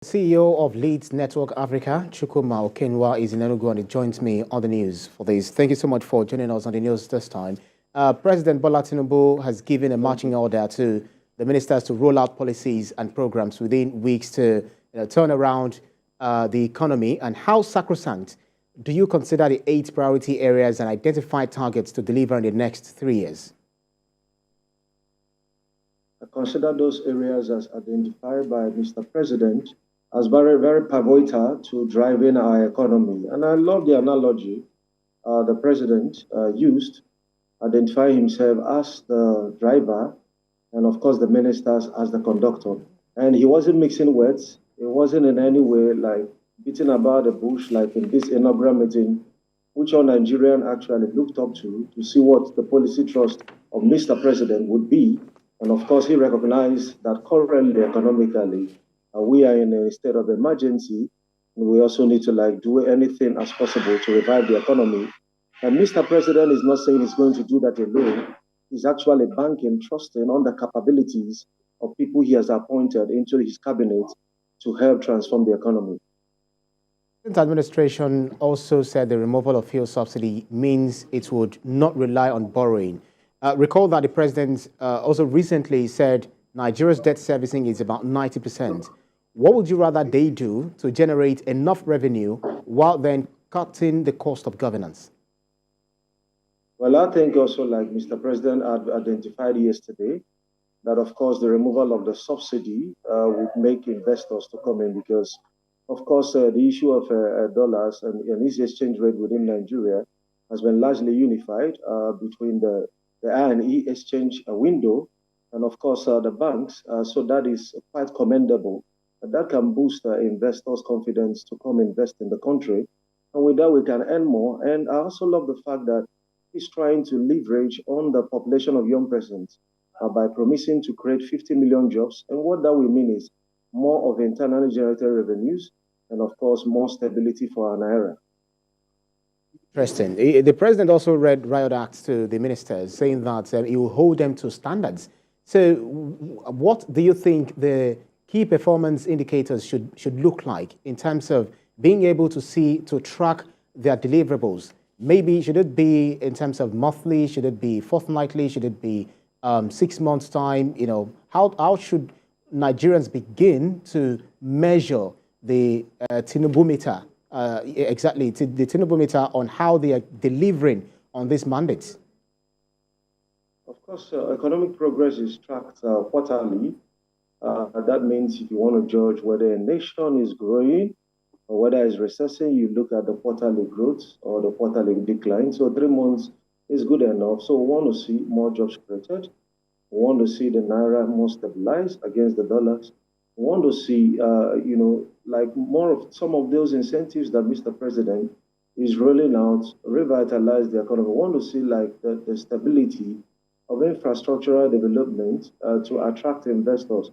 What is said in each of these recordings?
CEO of Leeds Network Africa, Chukwuma Okenwa, is in Enugu and he joins me on the news for this. Thank you so much for joining us on the news this time. President Bola Tinubu has given a marching order to the ministers to roll out policies and programs within weeks to turn around the economy. And how sacrosanct do you consider the 8 priority areas and identified targets to deliver in the next 3 years? I consider those areas as identified by Mr. President as very, very pivotal to driving our economy. And I love the analogy the president used, identifying himself as the driver and, of course, the ministers as the conductor. And he wasn't mixing words. It wasn't in any way like beating about the bush, like in this inaugural meeting, which all Nigerians actually looked up to see what the policy thrust of Mr. President would be. And of course, he recognized that currently, economically, we are in a state of emergency. And we also need to do anything as possible to revive the economy. And Mr. President is not saying he's going to do that alone. He's actually banking, trusting on the capabilities of people he has appointed into his cabinet to help transform the economy. The administration also said the removal of fuel subsidy means it would not rely on borrowing. Recall that the president also recently said Nigeria's debt servicing is about 90%. What would you rather they do to generate enough revenue while then cutting the cost of governance? Well, I think also like Mr. President had identified yesterday, that of course the removal of the subsidy would make investors to come in because, of course, the issue of dollars and an easy exchange rate within Nigeria has been largely unified between the I&E exchange window and, of course, the banks. So that is quite commendable. That can boost investors' confidence to come invest in the country. And with that, we can earn more. And I also love the fact that he's trying to leverage on the population of young persons by promising to create 50 million jobs. And what that will mean is more of internally generated revenues and, of course, more stability for our naira. Interesting. The president also read riot acts to the ministers, saying that he will hold them to standards. So what do you think the key performance indicators should look like in terms of being able to track their deliverables? Maybe should it be in terms of monthly? Should it be fortnightly? Should it be 6 months' time? How should Nigerians begin to measure the Tinubu meter? Exactly, the Tinubu meter on how they are delivering on these mandates? Of course, economic progress is tracked quarterly. That means if you want to judge whether a nation is growing or whether it's recessing, you look at the quarterly growth or the quarterly decline. So 3 months is good enough. So we want to see more jobs created. We want to see the naira more stabilized against the dollars. We want to see, more of some of those incentives that Mr. President is rolling out, revitalize the economy. We want to see the stability of infrastructural development to attract investors.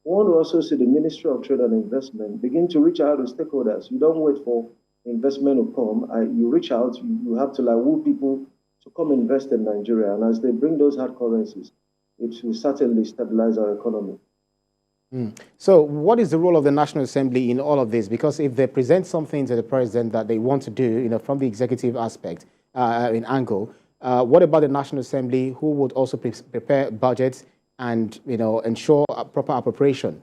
We want to also see the Ministry of Trade and Investment begin to reach out to stakeholders. You don't wait for investment to come. You reach out, you have to woo people to come invest in Nigeria. And as they bring those hard currencies, it will certainly stabilize our economy. So what is the role of the National Assembly in all of this? Because if they present something to the president that they want to do, from the executive aspect, in angle, what about the National Assembly, who would also prepare budgets and ensure a proper appropriation?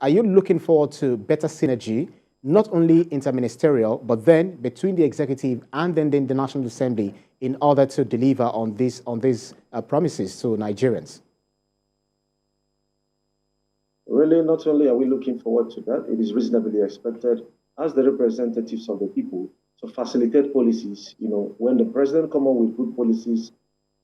Are you looking forward to better synergy, not only interministerial, but then between the executive and then the National Assembly in order to deliver on these promises to Nigerians? Really, not only are we looking forward to that, it is reasonably expected as the representatives of the people to facilitate policies. When the president comes up with good policies,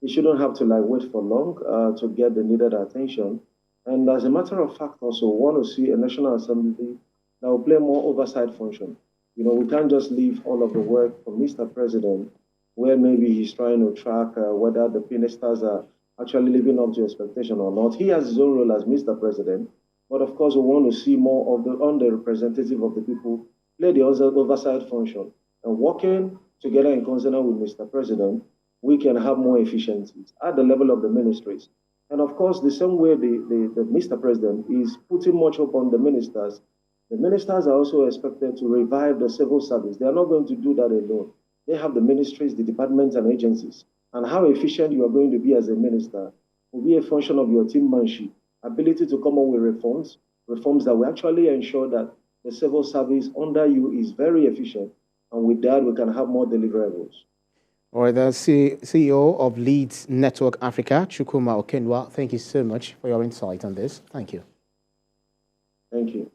he shouldn't have to wait for long to get the needed attention. And as a matter of fact, also want to see a National Assembly that will play more oversight function. We can't just leave all of the work for Mr. President, where maybe he's trying to track whether the ministers are actually living up to expectation or not. He has his own role as Mr. President. But of course, we want to see more of the representative of the people play the oversight function. And working together in concert with Mr. President, we can have more efficiencies at the level of the ministries And of course, the same way the Mr. President is putting much up on the ministers are also expected to revive the civil service. They are not going to do that alone. They have the ministries, the departments, and agencies. And how efficient you are going to be as a minister will be a function of your teammanship, ability to come up with reforms that will actually ensure that the civil service under you is very efficient. And with that, we can have more deliverables. All right, the CEO of Leeds Network Africa, Chukwuma Okenwa, thank you so much for your insight on this. Thank you. Thank you.